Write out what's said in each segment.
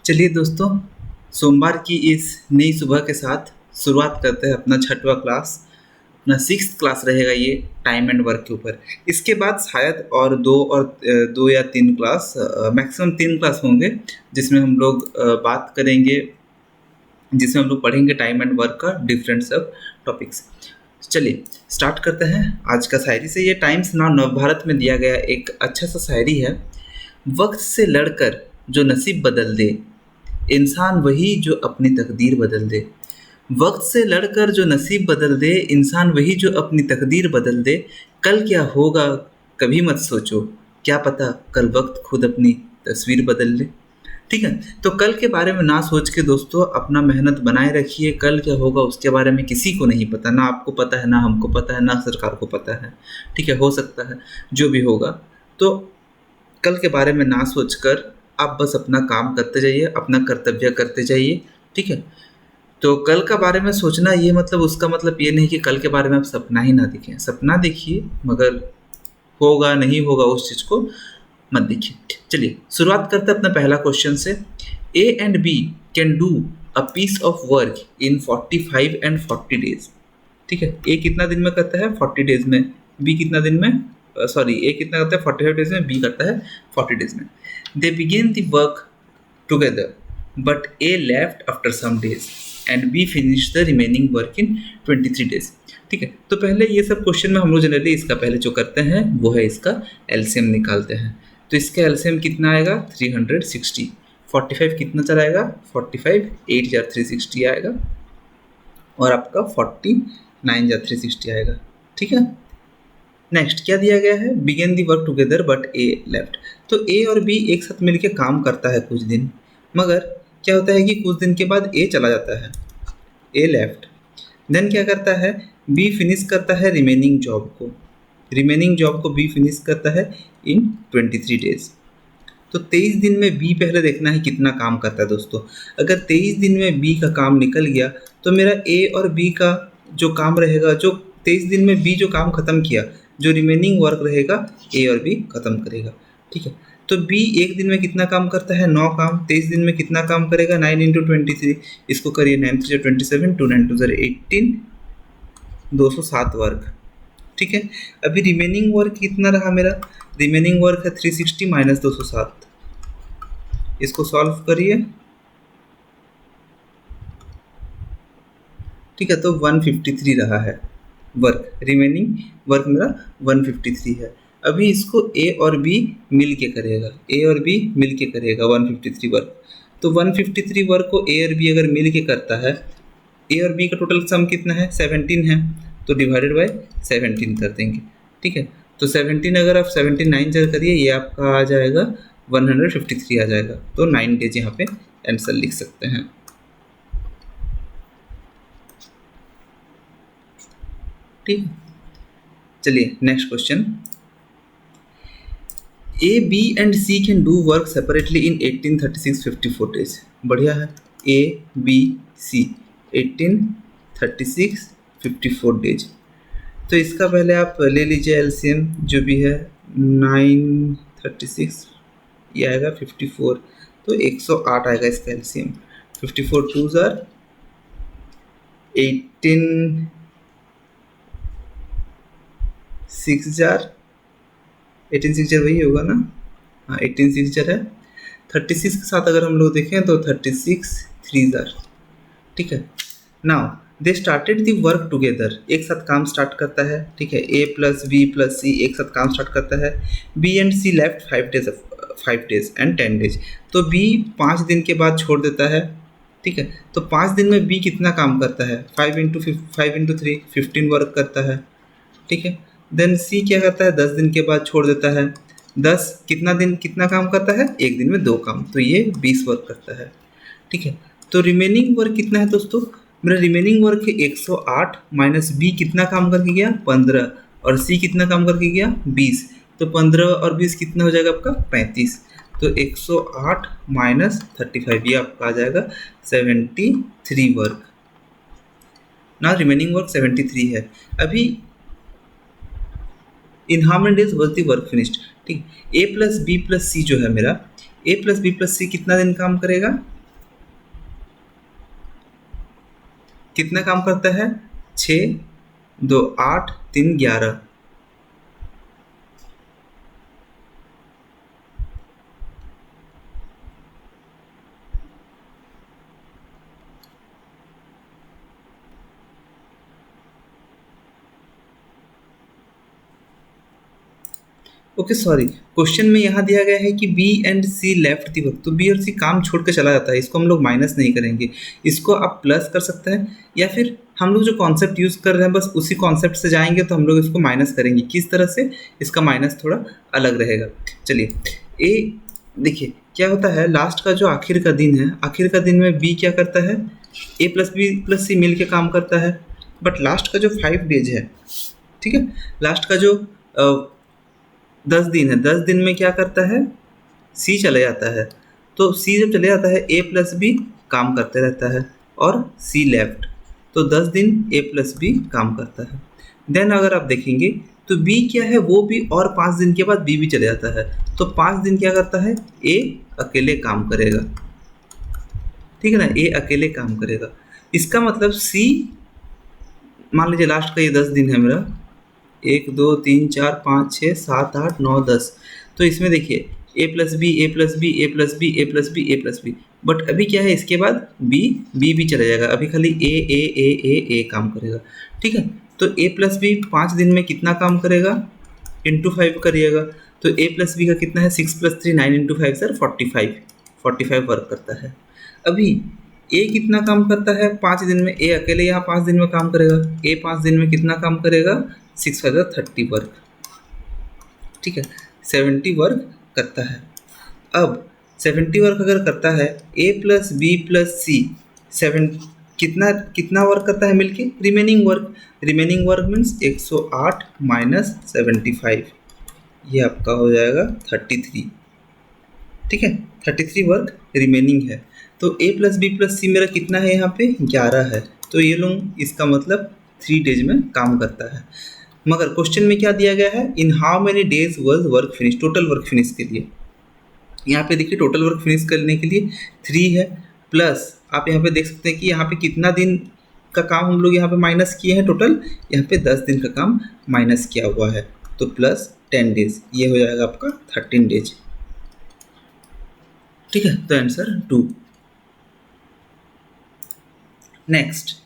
चलिए दोस्तों, सोमवार की इस नई सुबह के साथ शुरुआत करते हैं अपना छठवां क्लास। अपना सिक्स्थ क्लास रहेगा ये टाइम एंड वर्क के ऊपर। इसके बाद शायद और दो या तीन क्लास, मैक्सिमम तीन क्लास होंगे जिसमें हम लोग बात करेंगे, जिसमें हम लोग पढ़ेंगे टाइम एंड वर्क का डिफरेंट सब टॉपिक्स। चलिए स्टार्ट करते हैं आज का शायरी से। ये टाइम्स नाउ नवभारत में दिया गया एक अच्छा सा शायरी है। वक्त से लड़कर जो नसीब बदल दे, इंसान वही जो अपनी तकदीर बदल दे। वक्त से लड़कर जो नसीब बदल दे, इंसान वही जो अपनी तकदीर बदल दे। कल क्या होगा कभी मत सोचो, क्या पता कल वक्त खुद अपनी तस्वीर बदल ले। ठीक है, तो कल के बारे में ना सोच के दोस्तों अपना मेहनत बनाए रखिए। कल क्या होगा उसके बारे में किसी को नहीं पता, ना आपको पता है, ना हमको पता है, ना सरकार को पता है। ठीक है, हो सकता है जो भी होगा। तो कल के बारे में ना सोचकर आप बस अपना काम करते जाइए, अपना कर्तव्य करते जाइए। ठीक है, तो कल का बारे में सोचना ये मतलब, उसका मतलब ये नहीं कि कल के बारे में आप सपना ही ना देखें। सपना देखिए, मगर होगा नहीं होगा उस चीज़ को मत देखिए। चलिए शुरुआत करते हैं अपना पहला क्वेश्चन से। A and B can do a piece of work in 45 and 40 days. ठीक है, ए कितना दिन में करता है 40 डेज में, बी कितना दिन में, सॉरी ए कितना करता है 45 डेज में, बी करता है 40 डेज में। They begin the work together but A left after some days and B finish the remaining work in 23 days. ठीक है, तो पहले ये सब क्वेश्चन में हम लोग जनरली इसका पहले जो करते हैं वो है इसका एलसीएम निकालते हैं। तो इसका एलसीएम कितना आएगा 360। 45 कितना चलाएगा 45, 8 या 360 आएगा, और आपका 49 या 360 आएगा। ठीक है, नेक्स्ट क्या दिया गया है, began the work together but A left. तो ए और बी एक साथ मिलके काम करता है कुछ दिन, मगर क्या होता है कि कुछ दिन के बाद ए चला जाता है, ए लेफ्ट। देन क्या करता है, बी फिनिश करता है रिमेनिंग जॉब को, रिमेनिंग जॉब को बी फिनिश करता है इन 23 डेज। तो 23 दिन में बी पहले देखना है कितना काम करता है दोस्तों। अगर 23 दिन में बी का काम निकल गया तो मेरा ए और बी का जो काम रहेगा, जो 23 दिन में बी जो काम खत्म किया, जो रिमेनिंग वर्क रहेगा ए और बी खत्म करेगा। ठीक है, तो बी एक दिन में कितना काम करता है 9 काम, 23 दिन में कितना काम करेगा 9 इंटू 23, इसको करिए 9 3 27, 2 9 2 18, 207 वर्क। ठीक है, अभी रिमेनिंग वर्क कितना रहा मेरा, रिमेनिंग वर्क है 360 माइनस 207, इसको सॉल्व करिए। ठीक है, तो 153 रहा है वर्क, रिमेनिंग वर्क मेरा 153 है। अभी इसको ए और बी मिल के करेगा, ए और बी मिल के करेगा 153 वर्क। तो 153 वर्क को ए और बी अगर मिल के करता है, ए और बी का टोटल सम कितना है 17 है, तो डिवाइडेड बाय 17 कर देंगे। ठीक है, तो 17 अगर आप 17 9 जर करिए, ये आपका आ जाएगा 153 आ जाएगा। तो 9 डेज यहाँ पे आंसर लिख सकते हैं। ठीक है, चलिए next question. A B and C can do work separately in 18 36 54 days. बढ़िया है, ए बी सी 18 36 54 डेज। तो इसका पहले आप ले लीजिए एलसीएम जो भी है, 9 36 ये आएगा 54, तो 108 आएगा इसका एलसीएम। 54 2 ज़ार 18 6 जार 18 6 जार वही होगा ना, हाँ 18 6 जार है। 36 के साथ अगर हम लोग देखें तो 36 3 जार। ठीक है, now they started the work together, एक साथ काम स्टार्ट करता है। ठीक है, A plus B plus C एक साथ काम स्टार्ट करता है। B and C left 5 days and 10 days. तो बी 5 दिन के बाद छोड़ देता है। ठीक है, तो 5 दिन में बी कितना काम करता है 5 इंटू 3 15 वर्क करता है। ठीक है, देन सी क्या करता है 10 दिन के बाद छोड़ देता है। 10 कितना दिन कितना काम करता है, एक दिन में 2 काम, तो ये 20 वर्क करता है। ठीक है, तो रिमेनिंग वर्क कितना है दोस्तों, मेरा रिमेनिंग वर्क है 108 माइनस बी कितना काम करके गया 15, और सी कितना काम करके गया 20। तो 15 और 20 कितना हो जाएगा आपका 35। तो 108 माइनस 35 ये आपका आ जाएगा 73 वर्क ना, रिमेनिंग वर्क 73 है। अभी इन how many days was the work finished. ठीक, ए प्लस बी प्लस सी जो है मेरा, ए प्लस बी प्लस सी कितना दिन काम करेगा कितना काम करता है? 6, 2 8, 3 11। ओके सॉरी, क्वेश्चन में यहाँ दिया गया है कि B and C left the work, तो बी और सी काम छोड़ के चला जाता है, इसको हम लोग माइनस नहीं करेंगे, इसको आप प्लस कर सकते हैं, या फिर हम लोग जो कॉन्सेप्ट यूज़ कर रहे हैं बस उसी कॉन्सेप्ट से जाएंगे तो हम लोग इसको माइनस करेंगे। किस तरह से? इसका माइनस थोड़ा अलग रहेगा। चलिए, ए देखिए क्या होता है, लास्ट का जो आखिर का दिन है, आखिर का दिन में बी क्या करता है? ए प्लस बी प्लस सी मिल के काम करता है, बट लास्ट का जो 5 डेज है, ठीक है, लास्ट का जो 10 दिन है, 10 दिन में क्या करता है? सी चले जाता है। तो सी जब चले जाता है ए प्लस बी काम करते रहता है और सी लेफ्ट, तो 10 दिन ए प्लस बी काम करता है। देन अगर आप देखेंगे तो बी क्या है, वो भी और 5 दिन के बाद बी भी चले जाता है, तो 5 दिन क्या करता है? ए अकेले काम करेगा, ठीक है ना, ए अकेले काम करेगा। इसका मतलब सी, मान लीजिए लास्ट का ये 10 दिन है मेरा, 1 2 3 4 5 6 7 8 9 10, तो इसमें देखिए A plus B A plus B A plus B A plus B A plus B, but अभी क्या है, इसके बाद बी बी भी चला जाएगा, अभी खाली ए काम करेगा, ठीक है। तो ए प्लस बी 5 दिन में कितना काम करेगा? इंटू 5 करिएगा, तो ए प्लस बी का कितना है? 6 + 3 9 इंटू 5 सर 45 वर्क करता है। अभी ए कितना काम करता है 5 दिन में? ए अकेले यहाँ 5 दिन में काम करेगा, ए 5 दिन में कितना काम करेगा? 6 × 30 वर्क, ठीक है, 70 वर्क करता है। अब 70 वर्क अगर करता है, ए प्लस बी प्लस सी 7 कितना कितना वर्क करता है मिलके? रिमेनिंग वर्क मीन्स 108 माइनस 75, ये आपका हो जाएगा 33, ठीक है, 33 वर्क रिमेनिंग है। तो ए प्लस बी प्लस सी मेरा कितना है यहाँ पे? 11 है, तो ये लोग इसका मतलब 3 डेज में काम करता है। मगर क्वेश्चन में क्या दिया गया है? इन how many days was work finish, total work finish के लिए। यहाँ पे देखिए टोटल वर्क फिनिश करने के लिए 3 है, प्लस आप यहाँ पे देख सकते हैं कि यहाँ पे कितना दिन का काम हम लोग यहाँ पे माइनस किए हैं, टोटल यहाँ पे 10 दिन का काम माइनस किया हुआ है, तो प्लस 10 डेज, ये हो जाएगा आपका 13 डेज, ठीक है। तो answer 2। Next,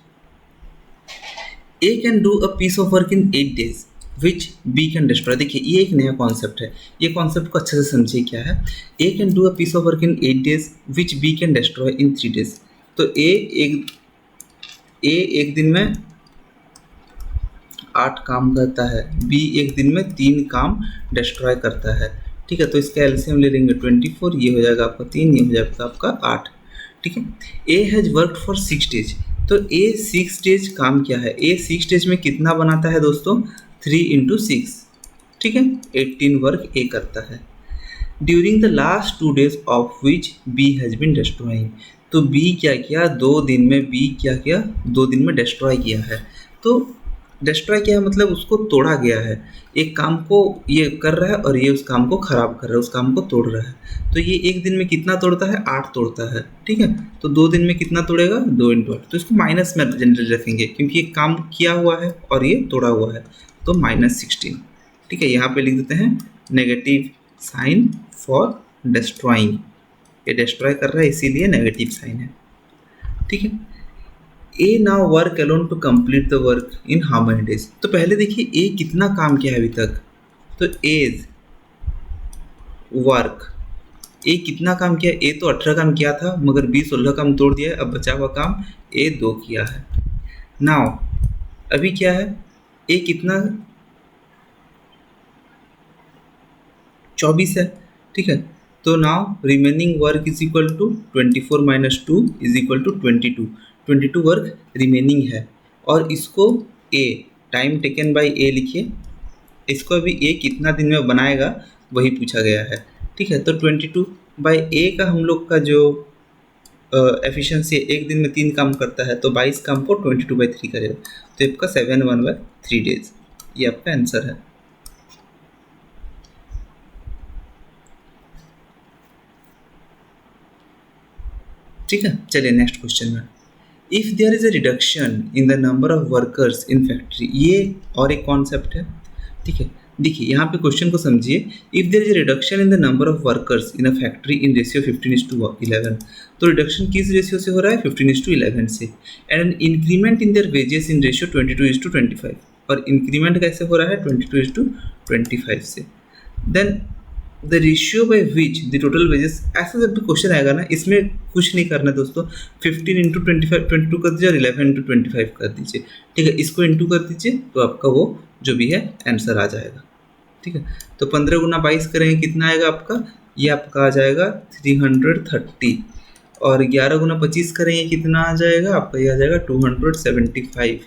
A can do a piece of work in 8 days which B can destroy. देखिए ये एक नया कॉन्सेप्ट है, ये कॉन्सेप्ट को अच्छे से समझिए क्या है। A can do a piece of work in 8 days which B can destroy in 3 days. तो एक दिन में 8 काम करता है, बी एक दिन में 3 काम डिस्ट्रॉय करता है, ठीक है। तो इसका एलसीएम ले लेंगे 24, ये हो जाएगा आपका 3, ये हो जाएगा आपका 8, ठीक है। A has worked for 6 days, तो ए 6 डेज काम किया है। ए 6 डेज में कितना बनाता है दोस्तों? 3 × 6, ठीक है, 18 वर्क ए करता है। During the last 2 days of which B has been destroying, तो बी क्या किया 2 दिन में? बी क्या किया 2 दिन में? डिस्ट्रॉय किया है। तो डिस्ट्रॉय किया है मतलब उसको तोड़ा गया है, एक काम को ये कर रहा है और ये उस काम को ख़राब कर रहा है, उस काम को तोड़ रहा है। तो ये एक दिन में कितना तोड़ता है? 8 तोड़ता है, ठीक है। तो 2 दिन में कितना तोड़ेगा? 2 × 8, तो इसको माइनस में जनरली रखेंगे क्योंकि ये काम किया हुआ है और ये तोड़ा हुआ है, तो -16, ठीक है। यहाँ पे लिख देते हैं नेगेटिव साइन फॉर डिस्ट्रॉइंग, ये डिस्ट्रॉय कर रहा है इसीलिए नेगेटिव साइन है, ठीक है। A now work alone to complete the work in how many days. तो पहले देखिए ए कितना काम किया है अभी तक, तो एज वर्क ए कितना काम किया? ए तो 18 काम किया था, मगर बी 16 काम तोड़ दिया है, अब बचा हुआ काम ए 2 किया है। नाउ अभी क्या है, ए कितना 24 है, ठीक है। तो now remaining work is equal to 24 - 2 is equal to 22 work remaining है। और इसको A time taken by A लिखिए, इसको अभी ए कितना दिन में बनाएगा वही पूछा गया है, ठीक है। तो 22/a का हम लोग का जो एफिशिएंसी एक दिन में 3 काम करता है, तो 22 काम को 22/3 करेगा, तो आपका 7/1/3 डेज, ये आपका आंसर है। ठीक है, चलिए नेक्स्ट क्वेश्चन में। If there is a reduction in the number of workers in factory, ये और एक कॉन्सेप्ट है, ठीक है। देखिए यहाँ पे क्वेश्चन को समझिए, if there is reduction in the number of workers in a factory in ratio 15:11, तो रिडक्शन किस रेशियो से हो रहा है, 15:11 से, and an increment in their wages in ratio 22:25, और इंक्रीमेंट कैसे हो रहा है, 22:25 से, then the ratio by which the total wages, ऐसा जब भी क्वेश्चन आएगा ना, इसमें कुछ नहीं करना दोस्तों, 15 × 25 22 कर दीजिए और 11 × 25 कर दीजिए, ठीक है। इसको इंटू कर दीजिए तो आपका वो जो भी है आंसर आ जाएगा, ठीक है। तो 15 × 22 करेंगे कितना आएगा आपका, ये आपका आ जाएगा 330, और 11 × 25 करेंगे कितना आ जाएगा आपका, ये आ जाएगा 275,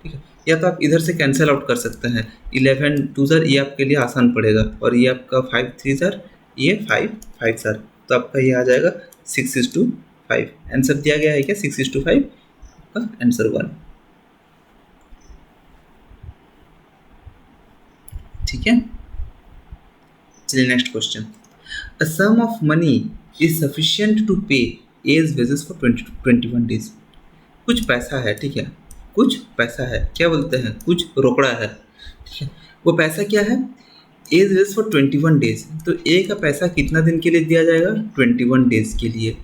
ठीक है। या तो आप इधर से कैंसिल आउट कर सकते हैं, 11 2 ज़र, ये आपके लिए आसान पड़ेगा, और ये आपका 5 3 ज़र, ये 5 5 ज़र, तो आपका ये आ जाएगा 6:5। आंसर दिया गया है क्या, 6:5 का आंसर 1, ठीक है। चलिए next question, a sum of money is sufficient to pay as wages for 21 days, कुछ पैसा है, ठीक है, कुछ पैसा है, क्या बोलते हैं, कुछ रोकड़ा है, ठीक है। वो पैसा क्या है, एज वेज फॉर 21 डेज, तो ए का पैसा कितना दिन के लिए दिया जाएगा, 21 डेज के लिए,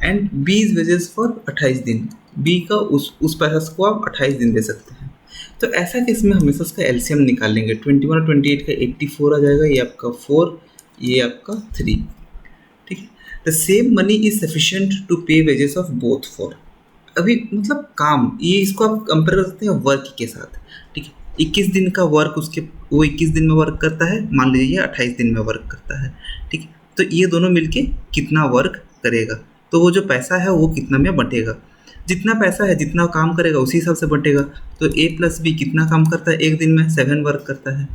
and B is wages for 28 दिन, बी का उस पैसा को आप 28 दिन दे सकते हैं। तो ऐसा केस में हमेशा उसका एलसीएम निकाल लेंगे, 21 और 28 का 84 आ जाएगा, ये आपका 4, ये आपका 3, ठीक है। The same money is sufficient to pay wages of both for, अभी मतलब काम, ये इसको आप कंपेयर कर सकते हैं वर्क के साथ, ठीक है। 21 दिन का वर्क उसके, वो 21 दिन में वर्क करता है, मान लीजिए 28 दिन में वर्क करता है, ठीक है। तो ये दोनों मिलके कितना वर्क करेगा, तो वो जो पैसा है वो कितना में बंटेगा, जितना पैसा है जितना काम करेगा उसी हिसाब से बंटेगा। तो ए प्लस बी कितना काम करता है एक दिन में, 7 वर्क करता है,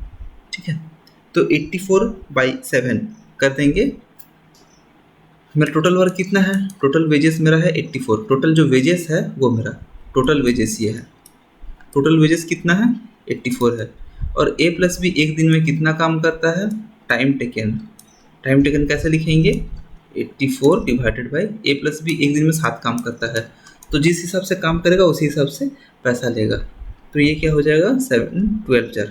ठीक है। तो 84/7 कर देंगे, मेरा टोटल वर्क कितना है, टोटल वेजेस मेरा है 84, टोटल जो वेजेस है वो मेरा टोटल वेजेस ये है, टोटल वेजेस कितना है 84 है। और ए प्लस बी एक दिन में कितना काम करता है, टाइम टेकन, टाइम टेकन कैसे लिखेंगे, 84 divided by A plus B एक दिन में 7 काम करता है, तो जिस हिसाब से काम करेगा उसी हिसाब से पैसा लेगा। तो ये क्या हो जाएगा, 7 12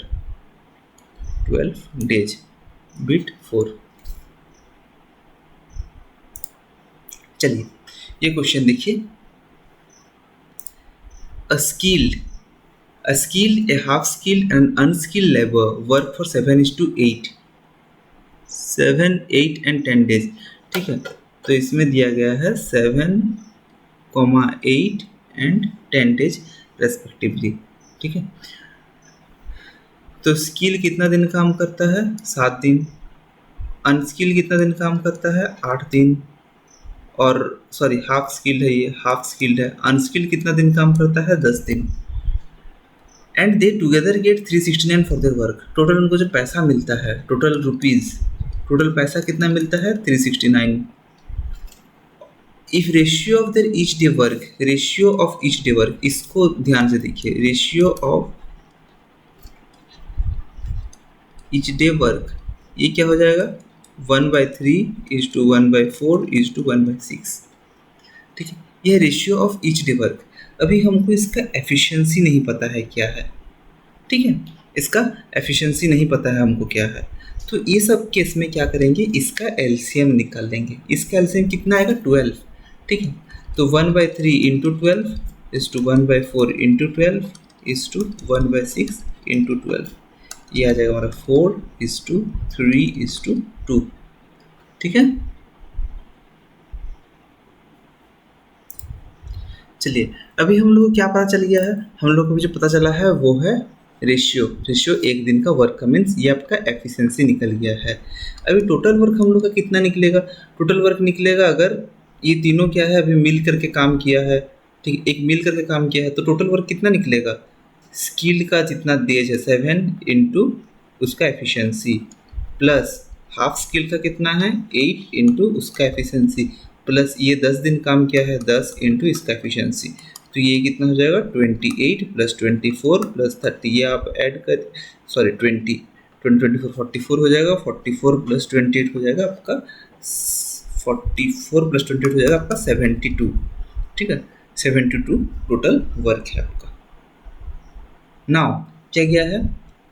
डेज बिट 4। चलिए ये क्वेश्चन देखिए, अ skilled, a half skilled and unskilled labor work for 7:8, 7 8 and 10 days, ठीक है। तो इसमें दिया गया है 7, 8 and 10 days रेस्पेक्टिवली, ठीक है। तो स्किल कितना दिन काम करता है, 7 दिन, अनस्किल कितना दिन काम करता है, 8 दिन, और सॉरी हाफ स्किल्ड है, ये हाफ स्किल्ड है, अनस्किल्ड कितना दिन काम करता है, 10 दिन, and they together get 369 for their work, total उनको जो पैसा मिलता है, टोटल रुपीज़, टोटल पैसा कितना मिलता है 369। If ratio of their each day work, ratio of each day work, इसको ध्यान से देखिए, ratio of each day work, ये क्या हो जाएगा 1/3 = 1/4 = 1/6, ठीक है। यह ratio of each day work, अभी हमको इसका एफिशिएंसी नहीं पता है क्या है, ठीक है, इसका एफिशिएंसी नहीं पता है हमको क्या है। तो ये सब केस में क्या करेंगे, इसका एलसीएम निकाल लेंगे, इसका एलसीएम कितना आएगा 12, ठीक है। तो 1/3 × 12 = 1/4 × 12 = 1/6 × 12, ये आ जाएगा हमारा 4:3:2, ठीक है। चलिए अभी हम लोग को क्या पता चल गया है, हम लोग को भी जो पता चला है वो है रेशियो एक दिन का वर्क का, मीन्स ये आपका एफिशिएंसी निकल गया है। अभी टोटल वर्क हम लोग का कितना निकलेगा, टोटल वर्क निकलेगा अगर ये तीनों क्या है, अभी मिल करके काम किया है, ठीक, एक मिल करके काम किया है, तो टोटल वर्क कितना निकलेगा, स्किल का जितना देज है 7 × उसका एफिशिएंसी, प्लस हाफ स्किल का कितना है 8 × उसका एफिशिएंसी, प्लस ये 10 दिन काम किया है 10 × इसका एफिशिएंसी, तो ये कितना हो जाएगा 28 + 24 + 30, ये आप ऐड कर, सॉरी 20 24 44 हो जाएगा, 44 + 28 हो जाएगा आपका 44 + 28 हो जाएगा आपका 72, ठीक है। 72 टोटल वर्क है आपका। नाउ क्या गया है,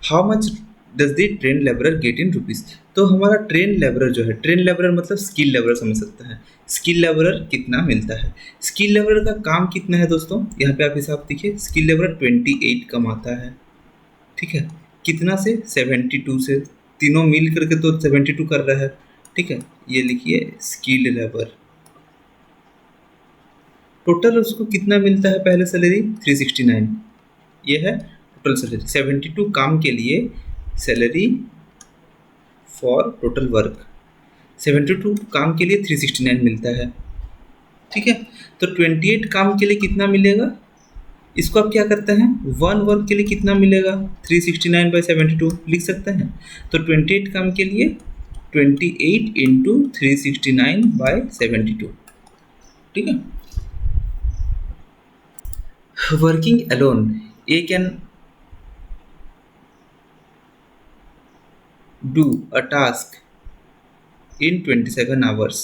how much does the train labourer get in rupees. तो हमारा ट्रेन लेबरर जो है, ट्रेन लेबरर मतलब स्किल लेबरर समझ सकते हैं, स्किल लेबरर कितना मिलता है। स्किल लेबरर का काम कितना है दोस्तों, यहाँ पे आप हिसाब देखिए, स्किल लेबरर 28 कमाता है, ठीक है, कितना से 72 से, तीनों मिल करके तो 72 कर रहा है, ठीक है। ये लिखिए स्किल्ड लेबर, टोटल उसको कितना मिलता है पहले सैलरी 369, ये है टोटल सैलरी 72 काम के लिए सैलरी फॉर टोटल वर्क, 72 काम के लिए 369 मिलता है, ठीक है। तो 28 काम के लिए कितना मिलेगा, इसको आप क्या करते हैं, वन वर्क के लिए कितना मिलेगा 369/72 लिख सकते हैं। तो 28 काम के लिए 28 इंटू 369/72, ठीक है। Working alone A can do a task in 27 hours.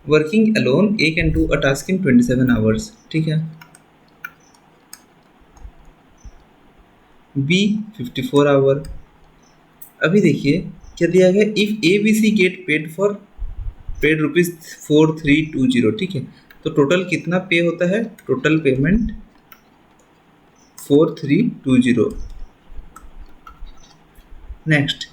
Working alone A can do a task in 27 hours, ठीक है। B 54 hour. अभी देखिए क्या दिया गया, if A B C get paid for paid ₹4320, ठीक है। तो टोटल कितना पे होता है, total payment 4320। Next,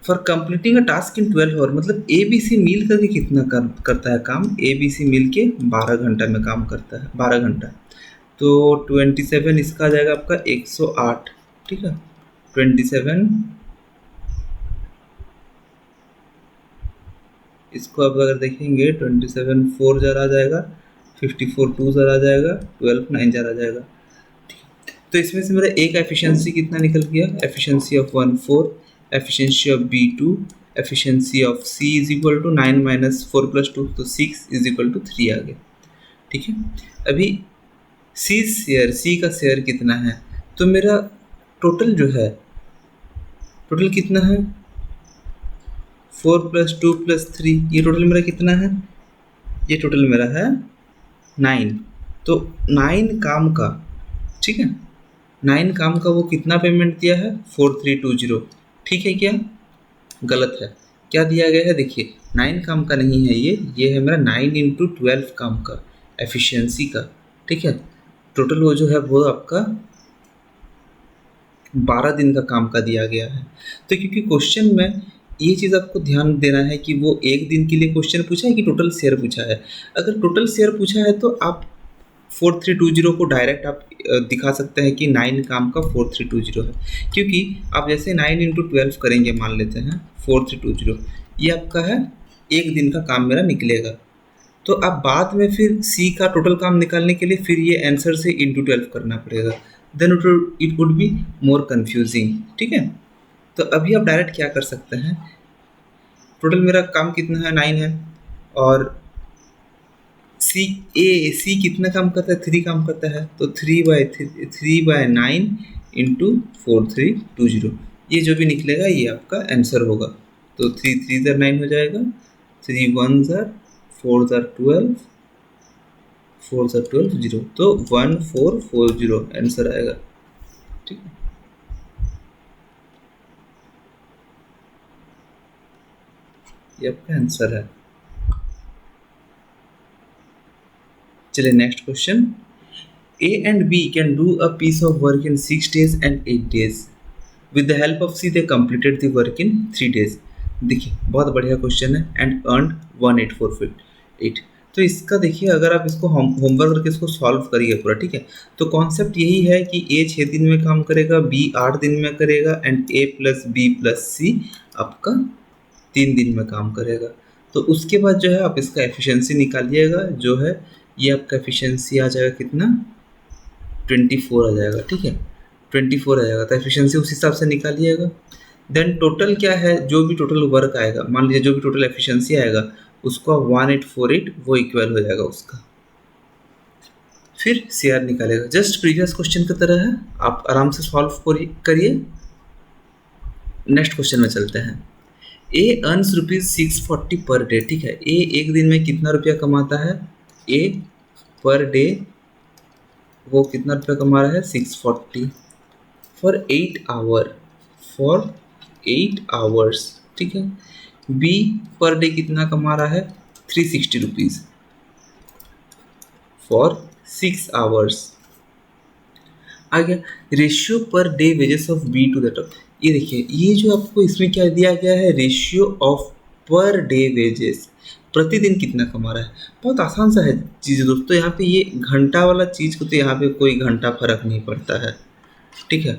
for completing a task in 12 hour, मतलब ए बी सी मिल करके कितना करता है काम, ए बी सी मिल के 12 घंटा में काम करता है, 12 घंटा। तो 27 इसका आ जाएगा आपका 108, ठीक है। 27 इसको अब अगर देखेंगे 27 4 ज़र आ जाएगा, 54 2 ज़र आ जाएगा, 12 9 ज़र आ जाएगा। तो इसमें से मेरा ए का एफिशिएंसी कितना निकल गया, efficiency of 1 4, efficiency of B 2, efficiency of C is equal to 9 minus 4 plus 2, तो 6 इज इक्वल टू 3 आ गया, ठीक है। अभी सी का शेयर कितना है, तो मेरा टोटल जो है, टोटल कितना है 4 प्लस 2 प्लस 3, ये टोटल मेरा कितना है, ये टोटल मेरा है 9। तो 9 काम का, ठीक है, 9 काम का वो कितना पेमेंट दिया है 4320, ठीक है क्या, गलत है, क्या दिया गया है देखिए 9 काम का नहीं है, ये है मेरा 9 इंटू 12 काम का एफिशिएंसी का, ठीक है। टोटल वो जो है वो आपका 12 दिन का काम का दिया गया है। तो क्योंकि क्वेश्चन में ये चीज़ आपको ध्यान देना है कि वो एक दिन के लिए क्वेश्चन पूछा है कि टोटल शेयर पूछा है। अगर टोटल शेयर पूछा है तो आप 4320 को डायरेक्ट आप दिखा सकते हैं कि 9 काम का 4320 है, क्योंकि आप जैसे 9 इंटू 12 करेंगे, मान लेते हैं 4320, ये आपका है एक दिन का काम मेरा निकलेगा। तो अब बाद में फिर सी का टोटल काम निकालने के लिए फिर ये आंसर से इंटू 12 करना पड़ेगा, then it would be more confusing, ठीक है। तो अभी आप डायरेक्ट क्या कर सकते हैं, टोटल मेरा काम कितना है 9 है, और सी कितना काम करता है 3 काम करता है, तो 3/9 इंटू 4320, ये जो भी निकलेगा ये आपका आंसर होगा। तो 3 3 ज़र 9 हो जाएगा, 3 1 ज़र 4 ज़र 12, 4 ज़र 12 0, तो 1440 आंसर आएगा, ठीक है। ये आपका आंसर है। चलिए next question, A and B can do a piece of work in 6 days and 8 days, with the help of C they completed the work in 3 days। देखिए बहुत बढ़िया क्वेश्चन है, एंड अर्नड 1848। तो इसका देखिए अगर आप इसको होमवर्क करके इसको सॉल्व करिए पूरा, ठीक है। तो कॉन्सेप्ट यही है कि ए 6 दिन में काम करेगा, बी 8 दिन में करेगा, and A plus B plus C आपका 3 दिन में काम करेगा। तो उसके बाद जो है आप इसका एफिशिएंसी निकालिएगा, जो है ये आपका एफिशिएंसी आ जाएगा कितना 24 आ जाएगा, ठीक है, 24 आ जाएगा। तो एफिशिएंसी उस हिसाब से निकालिएगा। देन टोटल क्या है, जो भी टोटल वर्क आएगा, मान लीजिए जो भी टोटल एफिशिएंसी आएगा उसको 1848 वो इक्वल हो जाएगा उसका। फिर सीआर निकालेगा, जस्ट प्रीवियस क्वेश्चन की तरह है, आप आराम से सॉल्व करिए। नेक्स्ट क्वेश्चन में चलते हैं। ए अर्न्स ₹640 पर डे, ठीक है। ए एक दिन में कितना रुपया कमाता है? ए पर डे वो कितना रुपया कमा रहा है? 640 फॉर 8 आवर, फॉर 8 आवर्स, ठीक है। बी पर डे कितना कमा रहा है? 360 रुपीज़ फॉर 6 आवर्स। आ गया ratio per day wages of B to that of. ये देखिए, ये जो आपको इसमें क्या दिया गया है? Ratio of per day wages, प्रतिदिन कितना कमा रहा है। बहुत आसान सा है चीज़ दोस्तों। यहाँ पे ये घंटा वाला चीज़ को तो यहाँ पे कोई घंटा फर्क नहीं पड़ता है, ठीक है।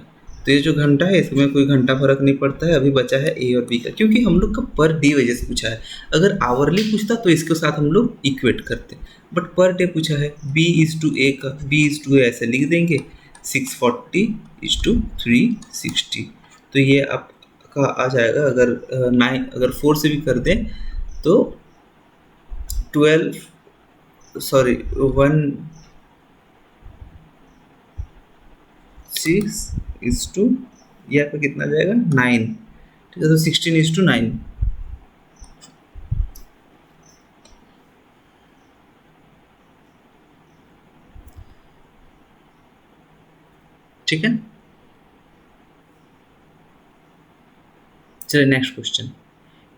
तो ये जो घंटा है इसमें कोई घंटा फर्क नहीं पड़ता है। अभी बचा है ए और बी का, क्योंकि हम लोग का पर डे वेजेस पूछा है। अगर आवरली पूछता तो इसके साथ हम लोग इक्वेट करते, बट पर डे पूछा है। बी इज टू ए का, बी इज टू ए ऐसे लिख देंगे, 640 इज टू 360। तो ये आपका आ जाएगा, अगर 9 अगर 4 से भी कर दें तो 12 सॉरी 6 इज टू, ये आपका कितना जाएगा? 9, ठीक है। तो 16:9, ठीक है। चलिए नेक्स्ट क्वेश्चन।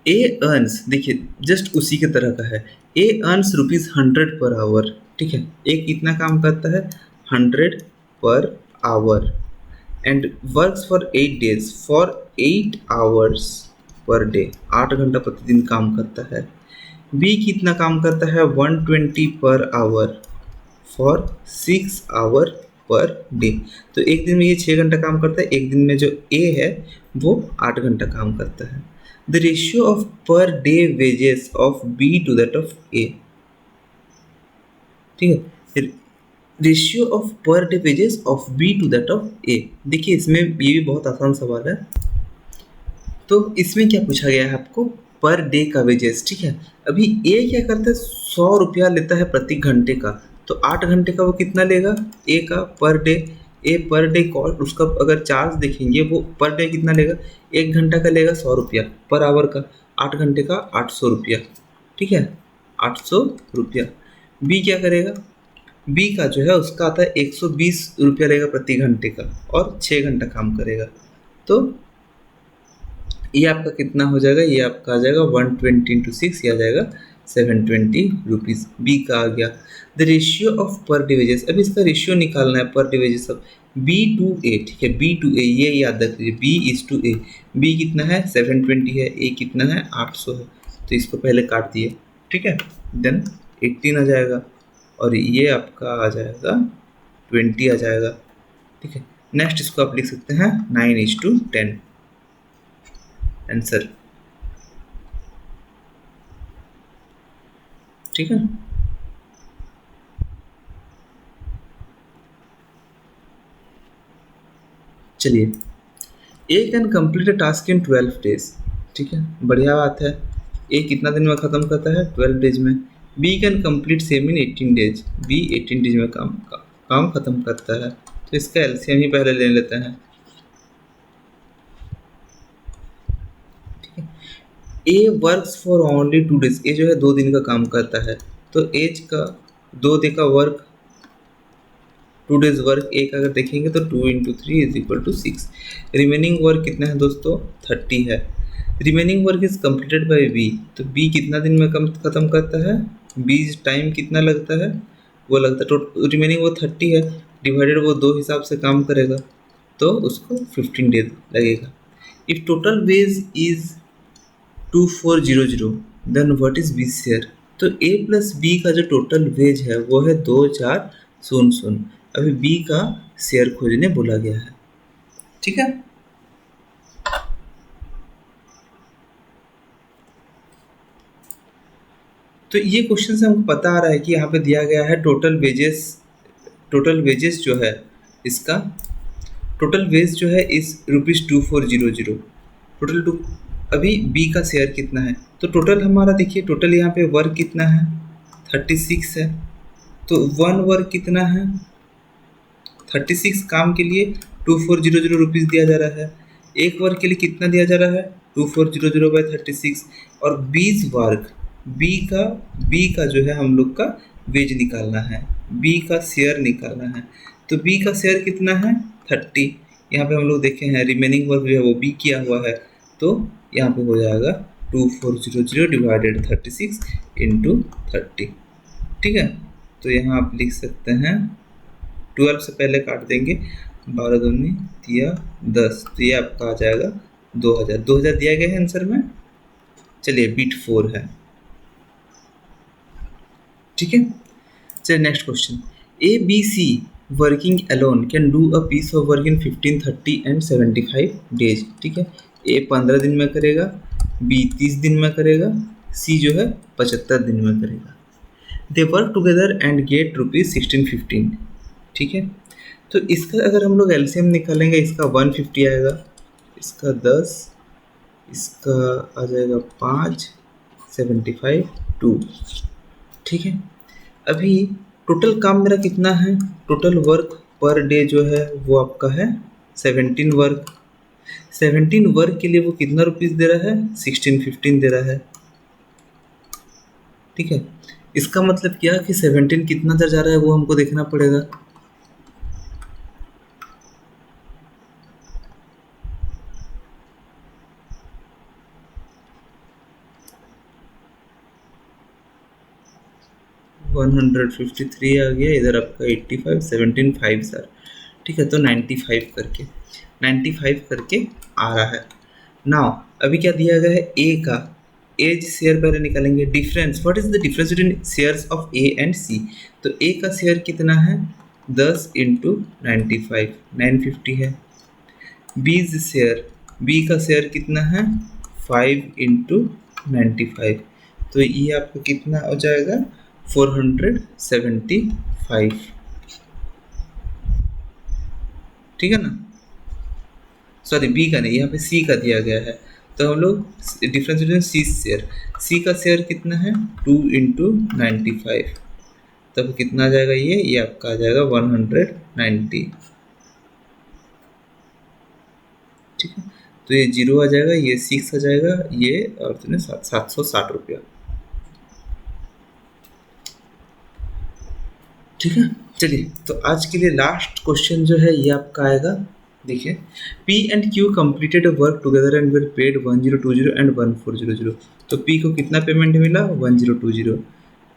ए अर्न्स, देखिए जस्ट उसी के तरह का है। ए अर्न्स ₹100 पर आवर, ठीक है। ए कितना काम करता है? 100 per hour and works for 8 days, for 8 hours per day, 8 घंटा प्रतिदिन काम करता है। बी कितना काम करता है? 120 per hour for 6 hour per day. तो एक दिन में ये 6 घंटा काम करता है, एक दिन में जो ए है वो 8 घंटा काम करता है। The ratio of per day wages of B to that of A, ठीक है। Ratio of per day wages of B to that of A. देखिए इसमें ये भी बहुत आसान सवाल है। तो इसमें क्या पूछा गया है आपको? पर डे का वेजेस, ठीक है। अभी ए क्या करता है? 100 रुपया लेता है प्रति घंटे का, तो 8 घंटे का वो कितना लेगा? ए का पर डे, ए पर डे कॉस्ट, उसका अगर चार्ज देखेंगे वो पर डे कितना लेगा? 1 घंटा का लेगा 100 रुपया, पर आवर का 8 घंटे का 800 रुपया, ठीक है, 800 रुपया। बी क्या करेगा? बी का जो है उसका आता है 120 रुपया लेगा प्रति घंटे का और 6 घंटा काम करेगा। तो ये आपका कितना हो जाएगा? ये आपका आ जाएगा 120 इंटू 6, ये आ जाएगा 720 रुपीज़। बी का आ गया। The ratio of per day wages, अब इसका रेशियो निकालना है per day wages of B to A, ठीक है। बी टू ए, ये याद रखिए, B is to A. B कितना है? 720 है, ए कितना है? 800 है। तो इसको पहले काट दिए, ठीक है। देन 18 आ जाएगा और ये आपका आ जाएगा 20 आ जाएगा, ठीक है। नेक्स्ट इसको आप लिख सकते हैं 9:10 आंसर, ठीक है। चलिए, A can complete a task in 12 days, ठीक है, बढ़िया बात है। ए कितना दिन में ख़त्म करता है? 12 डेज में। B can complete same in 18 days, B 18 days में काम ख़त्म करता है। तो इसका एलसीएम ही पहले ले लेते हैं, ठीक है। ए वर्क्स फॉर ओनली 2 डेज, ए जो है 2 दिन का काम करता है, तो एज का 2 डे का वर्क, 2 डेज वर्क एक अगर देखेंगे तो 2 into 3 is equal to 6। Remaining work कितना है दोस्तों? 30 है। Remaining work is completed by B, तो बी कितना दिन में ख़त्म करता है? बी टाइम कितना लगता है? वो लगता है तो रिमेनिंग वो 30 है, डिवाइडेड वो 2 हिसाब से काम करेगा तो उसको 15 डेज लगेगा। If total wage is 2400 then what is B share? तो ए प्लस बी का जो टोटल वेज है वो है 2400। अभी बी का शेयर खोजने बोला गया है, ठीक है। तो ये क्वेश्चन से हमको पता आ रहा है कि यहाँ पे दिया गया है टोटल वेजेस जो है इसका टोटल वेज जो है इस ₹2400 टोटल टू। अभी बी का शेयर कितना है? तो टोटल हमारा देखिए, टोटल यहाँ पे वर्क कितना है? 36 है। तो 1 वर्क कितना है? 36 काम के लिए 2400 रुपीज़ दिया जा रहा है। एक वर्ग के लिए कितना दिया जा रहा है 2400/36 और 20 वर्ग बी का जो है हम लोग का वेज निकालना है, बी का शेयर निकालना है। तो बी का शेयर कितना है 30। यहाँ पे हम लोग देखे हैं रिमेनिंग वर्क जो है वो बी किया हुआ है, तो यहाँ पे हो जाएगा 2400/36 इंटू 30। ठीक है, तो यहाँ आप लिख सकते हैं 12 से पहले काट देंगे, 12 दूनी दिया 10, तो ये आपका आ जाएगा 2000 दिया गया है आंसर में। चलिए बिट 4 है। ठीक है, चलिए next question. A B C working alone can do a piece of work in 15, 30 and 75 days. ठीक है, ए 15 दिन में करेगा, बी 30 दिन में करेगा, सी जो है 75 दिन में करेगा। They work together and get ₹1615। ठीक है, तो इसका अगर हम लोग एलसीएम निकालेंगे, इसका 150 आएगा, इसका 10, इसका आ जाएगा 5, 75, 2। ठीक है, अभी टोटल काम मेरा कितना है, टोटल वर्क पर डे जो है वो आपका है 17 वर्क। 17 वर्क के लिए वो कितना रुपीस दे रहा है 1615 दे रहा है। ठीक है, इसका मतलब क्या कि 17 कितना जा रहा है वो हमको देखना पड़ेगा। $153 आ गया, इधर आपका 85, 17, 5 सर। ठीक है, तो 95 करके आ रहा है। नाउ अभी क्या दिया गया है, ए का एज शेयर पहले निकालेंगे। Difference, what is the difference between shares of A and C. तो ए का शेयर कितना है 10 इंटू 95, 950 है। बी का शेयर कितना है 5 इंटू 95, तो ये आपको कितना हो जाएगा 475। ठीक है ना, सॉरी बी का नहीं, यहाँ पे सी का दिया गया है। तो हम लोग डिफरेंस बिटवीन सी का शेयर कितना है 2 इंटू 95, तब कितना आ जाएगा, ये आपका आ जाएगा 190। ठीक है, तो ये 0 आ जाएगा, ये 6 आ जाएगा, ये और 760 रुपया। ठीक है, चलिए तो आज के लिए लास्ट क्वेश्चन जो है ये आपका आएगा। देखिए, P and Q completed work together and were paid 1020 and 1400। तो P को कितना पेमेंट मिला 1020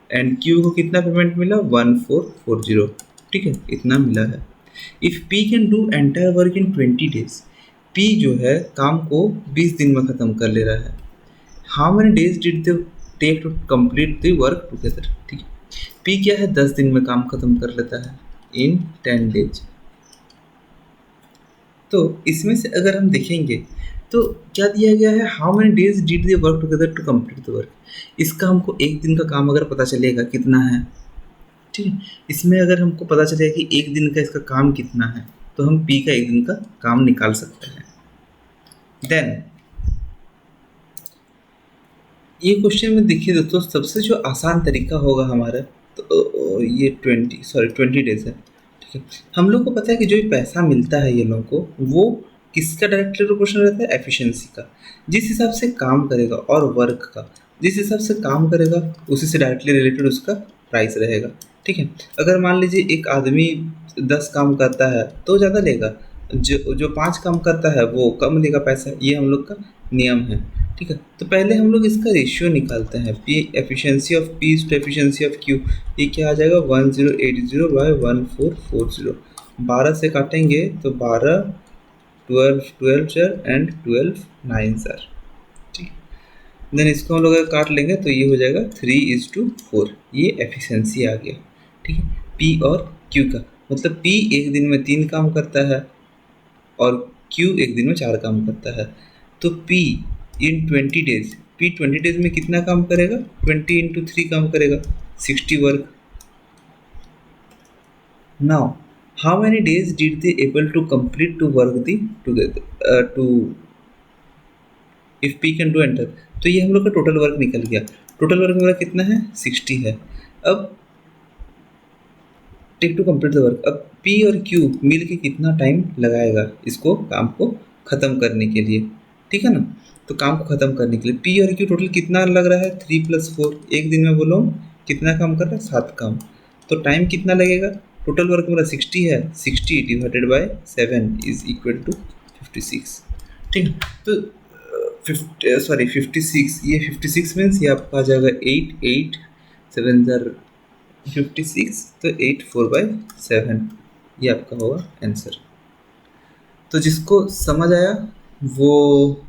एंड Q को कितना पेमेंट मिला 1440। ठीक है, इतना मिला है। If P can do entire work in 20 days, P जो है काम को 20 दिन में ख़त्म कर ले रहा है। How many days did they take to complete the work together. ठीक है, P क्या है 10 दिन में काम खत्म कर लेता है, इन 10 डेज। तो इसमें से अगर हम देखेंगे तो क्या दिया गया है, how many days did they work together to complete the work. इसका हमको एक दिन का काम अगर पता चलेगा कितना है, ठीक है, इसमें अगर हमको पता चलेगा कि एक दिन का इसका काम कितना है, तो हम P का एक दिन का काम निकाल सकते हैं। देन ये क्वेश्चन में देखिए दोस्तों, सबसे जो आसान तरीका होगा हमारा, तो ये 20 डेज है। ठीक है, हम लोग को पता है कि जो भी पैसा मिलता है ये लोगों को, वो किसका डायरेक्टली प्रोपोर्शनल रहता है, एफिशिएंसी का। जिस हिसाब से काम करेगा और वर्क का जिस हिसाब से काम करेगा उसी से डायरेक्टली रिलेटेड उसका प्राइस रहेगा। ठीक है, अगर मान लीजिए एक आदमी 10 काम करता है तो ज़्यादा लेगा, जो 5 काम करता है वो कम लेगा पैसा, ये हम लोग का नियम है। ठीक है, तो पहले हम लोग इसका रेशियो निकालते हैं, P efficiency of P to efficiency of Q. ये क्या आ जाएगा 1080/1440। 12 से काटेंगे तो 12, 12 सर एंड 12 9 सर। ठीक है, देन इसको हम लोग अगर काट लेंगे तो ये हो जाएगा 3:4। ये एफिशिएंसी आ गया। ठीक है, पी और क्यू का मतलब पी एक दिन में 3 काम करता है और क्यू एक दिन में 4 काम करता है। तो P इन 20 डेज, P 20 डेज में कितना काम करेगा 20 इंटू 3 काम करेगा 60 work. Now how many days did they able to complete to work the together to if P can do enter. तो ये हम लोग का टोटल वर्क निकल गया। टोटल वर्क मेरा कितना है 60 है। अब take to complete the work, अब P और Q मिल के कितना टाइम लगाएगा इसको काम को ख़त्म करने के लिए, ठीक है ना। तो काम को ख़त्म करने के लिए पी और क्यू टोटल कितना लग रहा है, 3+4, एक दिन में बोलो कितना काम कर रहा है, 7 काम। तो टाइम कितना लगेगा, टोटल वर्क मेरा 60 है, 60 divided by 7 is equal to 56, ठीक है। तो 56, ये 56 मीन्स ये आपका आ जाएगा 8, 8 7 ज़र 56, तो 8 4/7 ये आपका होगा आंसर। तो जिसको समझ आया वो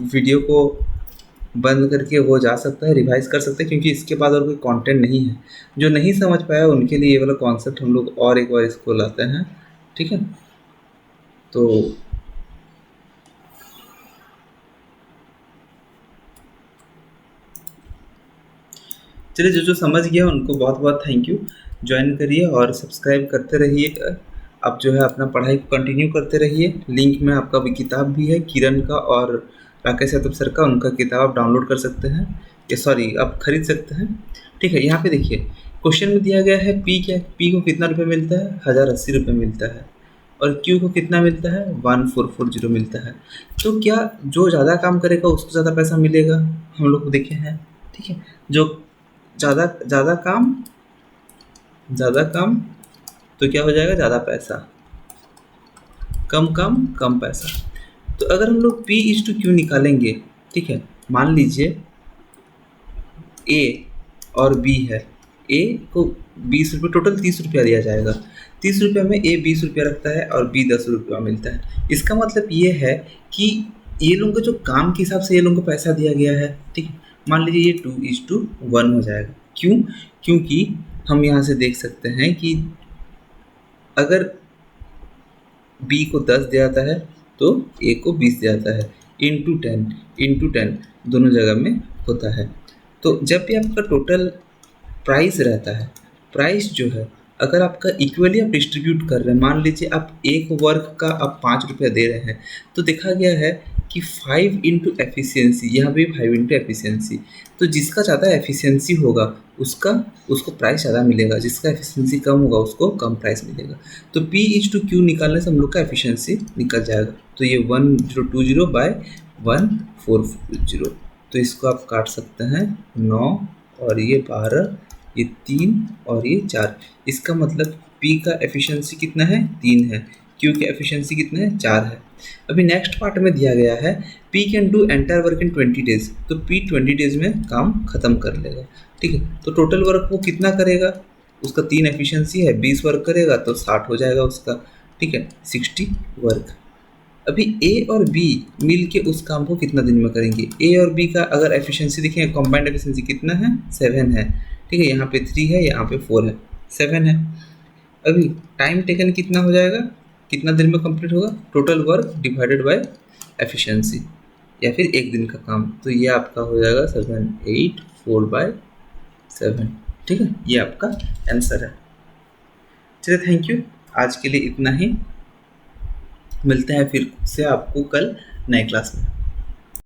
वीडियो को बंद करके वो जा सकता है, रिवाइज कर सकता है, क्योंकि इसके बाद और कोई कंटेंट नहीं है। जो नहीं समझ पाया उनके लिए ये वाला कॉन्सेप्ट हम लोग और एक बार इसको लाते हैं, ठीक है। तो चलिए, जो जो समझ गया उनको बहुत बहुत थैंक यू। ज्वाइन करिए और सब्सक्राइब करते रहिए। आप जो है अपना पढ़ाई को कंटिन्यू करते रहिए। लिंक में आपका भी किताब भी है, किरण का और राकेश यादव सर का, उनका किताब आप डाउनलोड कर सकते हैं, ये सॉरी आप खरीद सकते हैं, ठीक है। यहाँ पे देखिए क्वेश्चन में दिया गया है पी क्या, पी को कितना रुपये मिलता है, 1080 रुपये मिलता है, और क्यू को कितना मिलता है, 1440 मिलता है। तो क्या जो ज़्यादा काम करेगा उसको ज़्यादा पैसा मिलेगा, हम लोग को देखे हैं, ठीक है। जो ज़्यादा ज़्यादा काम तो क्या हो जाएगा, ज़्यादा पैसा, कम काम कम पैसा। तो अगर हम लोग P/Q निकालेंगे, ठीक है, मान लीजिए A और B है, A को 20 रुपये, टोटल 30 रुपया दिया जाएगा। 30 रुपये में A 20 रुपया रखता है और B 10 रुपया मिलता है। इसका मतलब ये है कि ये लोगों को जो काम के हिसाब से ये लोगों को पैसा दिया गया है, ठीक है। मान लीजिए ये 2:1 हो जाएगा। क्यों, क्योंकि हम यहाँ से देख सकते हैं कि अगर B को 10 दिया जाता है तो A को 20 दिया जाता है, इंटू 10 दोनों जगह में होता है। तो जब भी आपका टोटल प्राइस रहता है, प्राइस जो है अगर आपका इक्वली आप डिस्ट्रीब्यूट कर रहे हैं, मान लीजिए आप एक वर्क का आप 5 रुपया दे रहे हैं, तो देखा गया है कि 5 इंटू एफिशिएंसी, यहाँ भी 5 इंटू एफिशिएंसी, तो जिसका ज़्यादा एफिशिएंसी होगा उसको प्राइस ज़्यादा मिलेगा, जिसका एफिशिएंसी कम होगा उसको कम प्राइस मिलेगा। तो P/Q निकालने से हम लोग का एफिशिएंसी निकल जाएगा। तो ये 1020/1440, तो इसको आप काट सकते हैं 9 और ये 12, ये 3 और ये 4। इसका मतलब P का एफिशिएंसी कितना है, 3 है, Q का एफिशिएंसी कितना है, 4 है। अभी नेक्स्ट पार्ट में दिया गया है P can do entire work in 20 days, तो P 20 डेज में काम खत्म कर लेगा, ठीक है। तो टोटल वर्क वो कितना करेगा, उसका 3 एफिशिएंसी है, 20 वर्क करेगा तो 60 हो जाएगा उसका, ठीक है, 60 वर्क। अभी A और B मिल के उस काम को कितना दिन में करेंगे। A और B का अगर एफिशिएंसी देखें, कॉम्बाइंड एफिशिएंसी कितना है, 7 है, ठीक है। यहाँ पे 3 है, यहाँ पे 4 है, 7 है। अभी टाइम टेकन कितना हो जाएगा, कितना दिन में कंप्लीट होगा, total work divided by efficiency, या फिर एक दिन का काम, तो ये आपका हो जाएगा 7/8 4/7, ठीक है। ये आपका आंसर है। चलिए थैंक यू, आज के लिए इतना ही, मिलते हैं फिर से आपको कल नए क्लास में।